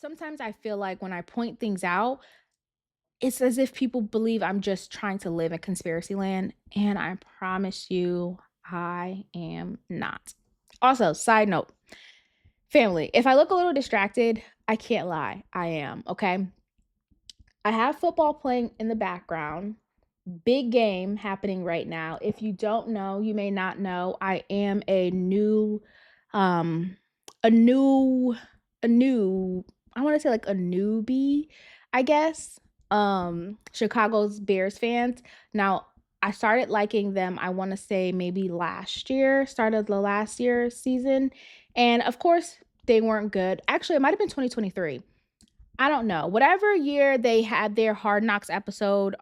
sometimes I feel like when I point things out, it's as if people believe I'm just trying to live in conspiracy land, and I promise you I am not. Also, side note, family, if I look a little distracted, I can't lie. I am, okay? I have football playing in the background. Big game happening right now. If you don't know, you may not know, I am um a new a new I want to say like a newbie, I guess. Chicago's Bears fans. Now, I started liking them, I want to say maybe last year, started the last year season. And of course, they weren't good. Actually, it might have been 2023. I don't know. Whatever year they had their Hard Knocks episode,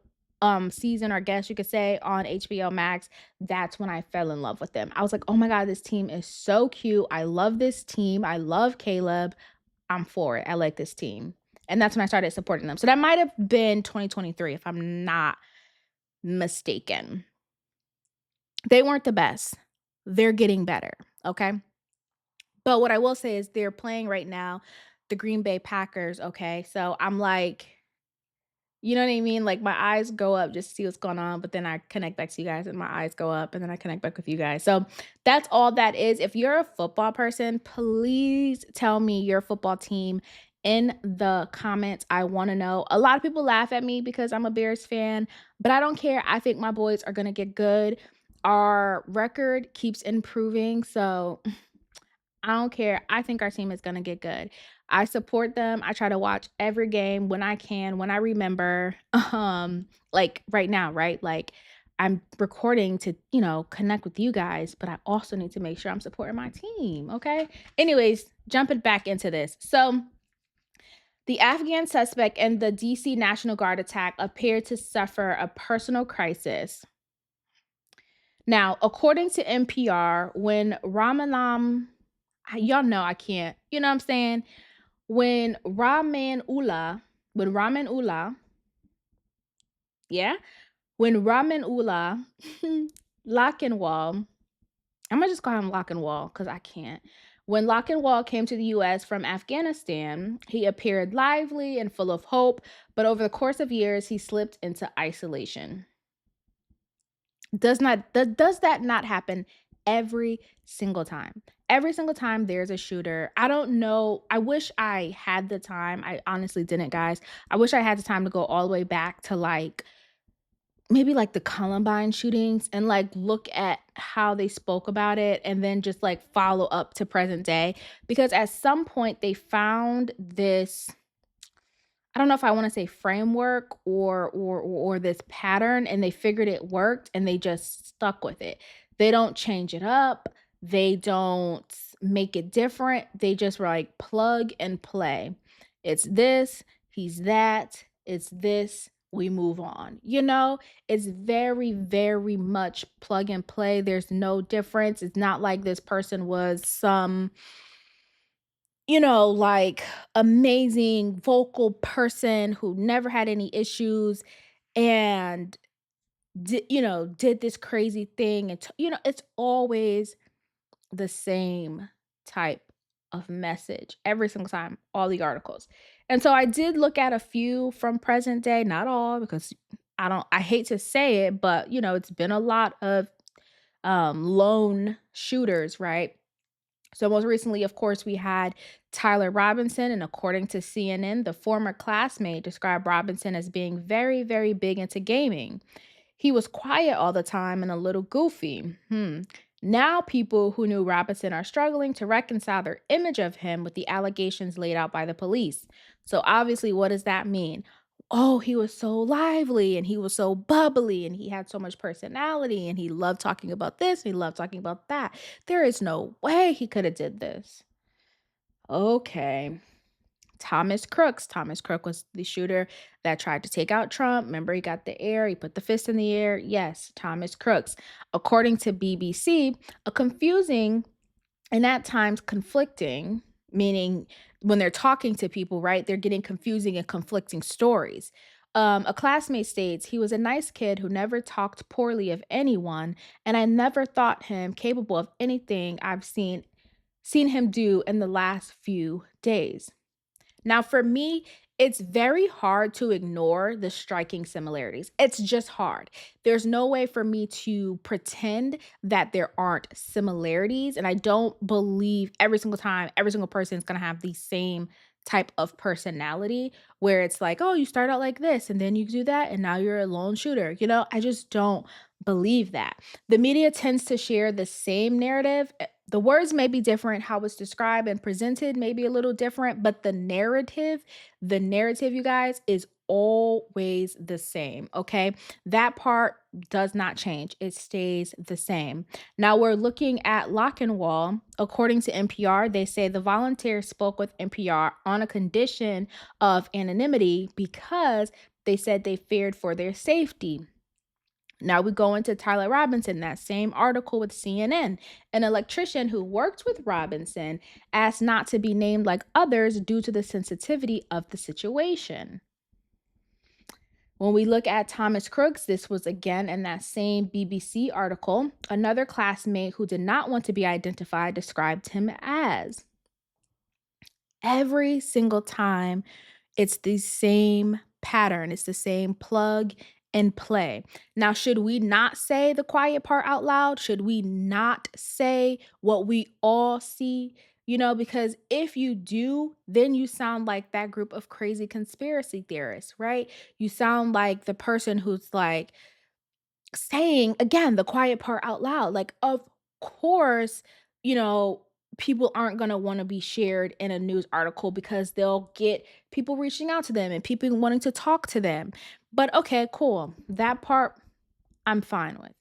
season, or I guess you could say, on HBO Max, that's when I fell in love with them. I was like, "Oh my god, this team is so cute. I love this team. I love Caleb. I'm for it. I like this team." And that's when I started supporting them. So that might have been 2023 if I'm not mistaken. They weren't the best. They're getting better, okay? But what I will say is they're playing right now the Green Bay Packers, okay? So I'm like, you know what I mean? Like, my eyes go up just to see what's going on, but then I connect back to you guys, and my eyes go up, and then I connect back with you guys. So, that's all that is. If you're a football person, please tell me your football team in the comments. I wanna know. A lot of people laugh at me because I'm a Bears fan, but I don't care. I think my boys are gonna get good. Our record keeps improving, so I don't care. I think our team is gonna get good. I support them. I try to watch every game when I can, when I remember. Like right now, right? Like I'm recording to, connect with you guys, but I also need to make sure I'm supporting my team. Okay. Anyways, jumping back into this. So the Afghan suspect in the DC National Guard attack appeared to suffer a personal crisis. Now, according to NPR, y'all know I can't, you know what I'm saying? When Raman Ullah, yeah, when Raman Ullah Lockenwall, I'm gonna just call him Lockenwall because I can't. When Lockenwall came to the US from Afghanistan, he appeared lively and full of hope, but over the course of years, he slipped into isolation. Does that not happen every single time? Every single time there's a shooter. I don't know. I wish I had the time. I honestly didn't, guys. I wish I had the time to go all the way back to like maybe like the Columbine shootings and like look at how they spoke about it and then just like follow up to present day, because at some point they found this, I don't know if I wanna say framework or this pattern, and they figured it worked and they just stuck with it. They don't change it up, they don't make it different, they just were like plug and play. It's this, he's that, it's this, we move on. It's very, very much plug and play. There's no difference. It's not like this person was some, like amazing vocal person who never had any issues and did this crazy thing and it's always the same type of message every single time, all the articles. And so I did look at a few from present day, not all, because I hate to say it, but it's been a lot of lone shooters, right? So, most recently, of course, we had Tyler Robinson, and according to CNN, the former classmate described Robinson as being very, very big into gaming. He was quiet all the time and a little goofy. Now, people who knew Robinson are struggling to reconcile their image of him with the allegations laid out by the police. So, obviously, what does that mean? Oh, he was so lively and he was so bubbly and he had so much personality and he loved talking about this, and he loved talking about that. There is no way he could have did this. Okay. Thomas Crooks. Thomas Crook was the shooter that tried to take out Trump. Remember, he got the air, he put the fist in the air. Yes, Thomas Crooks. According to BBC, a confusing and at times conflicting, meaning when they're talking to people, right, they're getting confusing and conflicting stories. A classmate states he was a nice kid who never talked poorly of anyone, and I never thought him capable of anything I've seen him do in the last few days. Now, for me, it's very hard to ignore the striking similarities. It's just hard. There's no way for me to pretend that there aren't similarities. And I don't believe every single time, every single person is going to have the same type of personality where it's like, oh, you start out like this and then you do that and now you're a lone shooter. I just don't believe that. The media tends to share the same narrative. The words may be different, how it's described and presented may be a little different, but the narrative, you guys, is always the same. Okay. That part does not change, it stays the same. Now we're looking at Lockenwall. According to NPR, they say the volunteers spoke with NPR on a condition of anonymity because they said they feared for their safety. Now we go into Tyler Robinson, that same article with CNN. An electrician who worked with Robinson asked not to be named like others due to the sensitivity of the situation. When we look at Thomas Crooks, this was again in that same BBC article. Another classmate who did not want to be identified described him as. Every single time, it's the same pattern, it's the same plug and play. Now, should we not say the quiet part out loud? Should we not say what we all see? Because if you do, then you sound like that group of crazy conspiracy theorists, right? You sound like the person who's like saying again the quiet part out loud. Like, of course, you know, people aren't going to want to be shared in a news article because they'll get people reaching out to them and people wanting to talk to them. But okay, cool. That part I'm fine with.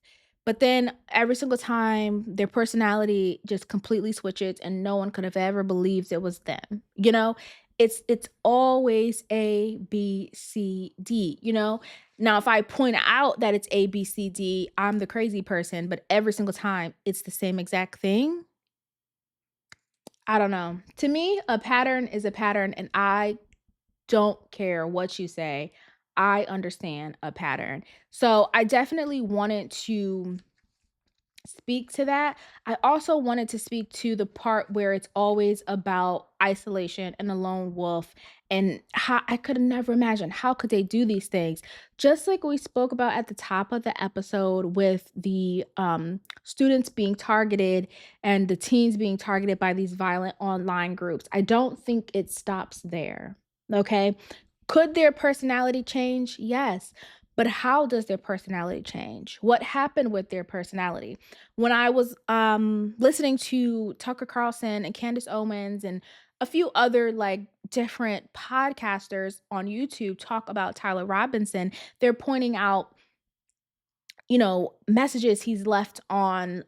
But then every single time their personality just completely switches and no one could have ever believed it was them. It's always A B C D, Now if I point out that it's A B C D, I'm the crazy person, but every single time it's the same exact thing. I don't know. To me, a pattern is a pattern and I don't care what you say. I understand a pattern. So I definitely wanted to speak to that. I also wanted to speak to the part where it's always about isolation and a lone wolf and how I could never imagine how could they do these things. Just like we spoke about at the top of the episode with the students being targeted and the teens being targeted by these violent online groups. I don't think it stops there. Okay? Could their personality change? Yes. But how does their personality change? What happened with their personality? When I was listening to Tucker Carlson and Candace Owens and a few other like different podcasters on YouTube talk about Tyler Robinson, they're pointing out messages he's left on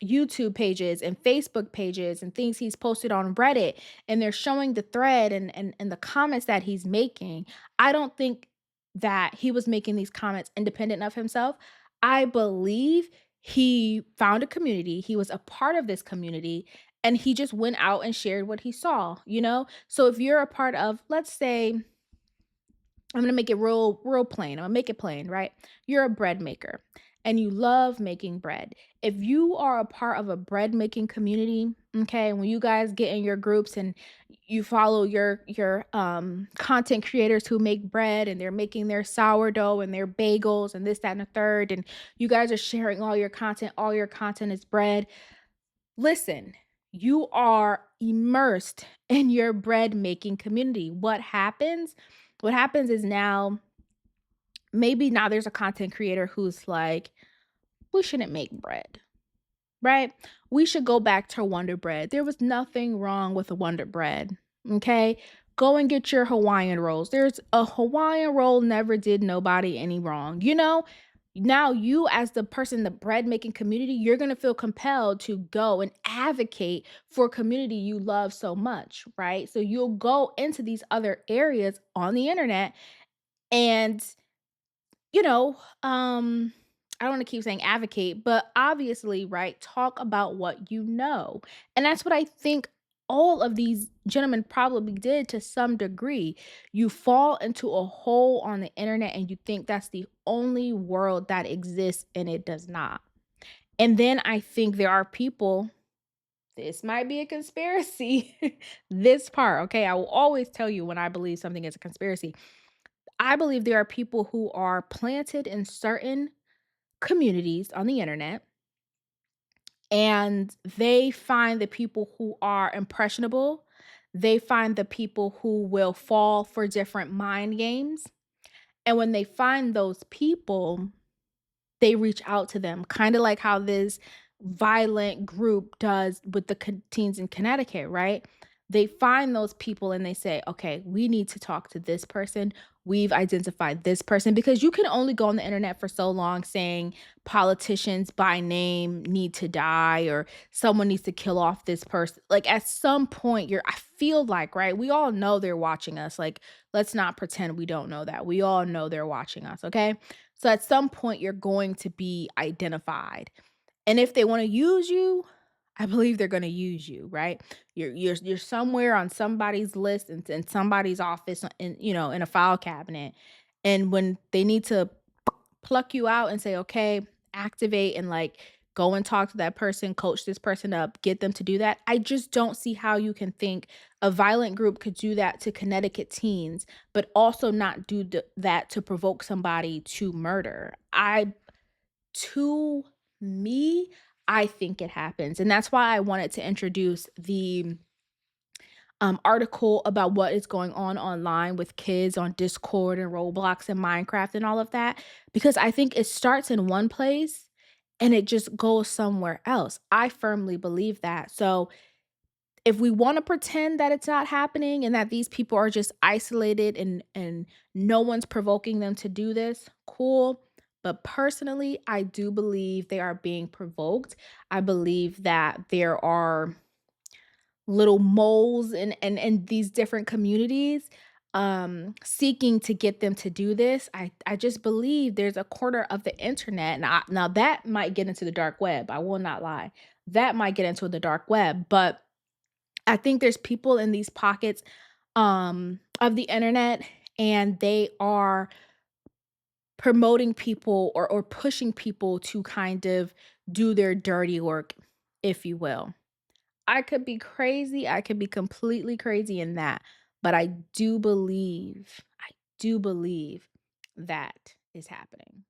YouTube pages and Facebook pages and things he's posted on Reddit, and they're showing the thread and the comments that he's making. I don't think that he was making these comments independent of himself. I believe he found a community, he was a part of this community, and he just went out and shared what he saw. So if you're a part of, let's say, I'm gonna make it real plain. I'm gonna make it plain, right? You're a bread maker and you love making bread. If you are a part of a bread making community, okay, when you guys get in your groups and you follow your content creators who make bread and they're making their sourdough and their bagels and this, that, and the third, and you guys are sharing all your content is bread. Listen, you are immersed in your bread making community. What happens? What happens is maybe now there's a content creator who's like, we shouldn't make bread, right? We should go back to Wonder Bread. There was nothing wrong with a Wonder Bread, okay? Go and get your Hawaiian rolls. There's a Hawaiian roll never did nobody any wrong. Now you as the person in the bread making community, you're going to feel compelled to go and advocate for a community you love so much, right? So you'll go into these other areas on the internet and you know, um, I don't want to keep saying advocate, but obviously, right, talk about what you know. And that's what I think all of these gentlemen probably did to some degree. You fall into a hole on the internet and you think that's the only world that exists, and it does not. And then I think there are people this might be a conspiracy. This part, okay? I will always tell you when I believe something is a conspiracy. I believe there are people who are planted in certain communities on the internet, and they find the people who are impressionable. They find the people who will fall for different mind games. And when they find those people, they reach out to them, kinda like how this violent group does with the teens in Connecticut, right? They find those people and they say, "Okay, we need to talk to this person. We've identified this person," because you can only go on the internet for so long saying politicians by name need to die or someone needs to kill off this person. Like, at some point, I feel like, right? We all know they're watching us. Like, let's not pretend we don't know that. We all know they're watching us, okay? So at some point, you're going to be identified. And if they want to use you, I believe they're going to use you, right? You're somewhere on somebody's list in somebody's office in a file cabinet. And when they need to pluck you out and say, okay, activate and like go and talk to that person, coach this person up, get them to do that. I just don't see how you can think a violent group could do that to Connecticut teens, but also not do that to provoke somebody to murder. To me, I think it happens. And that's why I wanted to introduce the article about what is going on online with kids on Discord and Roblox and Minecraft and all of that, because I think it starts in one place and it just goes somewhere else. I firmly believe that. So if we want to pretend that it's not happening and that these people are just isolated and no one's provoking them to do this, cool. But personally, I do believe they are being provoked. I believe that there are little moles in these different communities seeking to get them to do this. I just believe there's a corner of the internet, and now that might get into the dark web. I will not lie. That might get into the dark web, but I think there's people in these pockets of the internet, and they are promoting people or pushing people to kind of do their dirty work, if you will. I could be crazy, I could be completely crazy in that, but I do believe that is happening.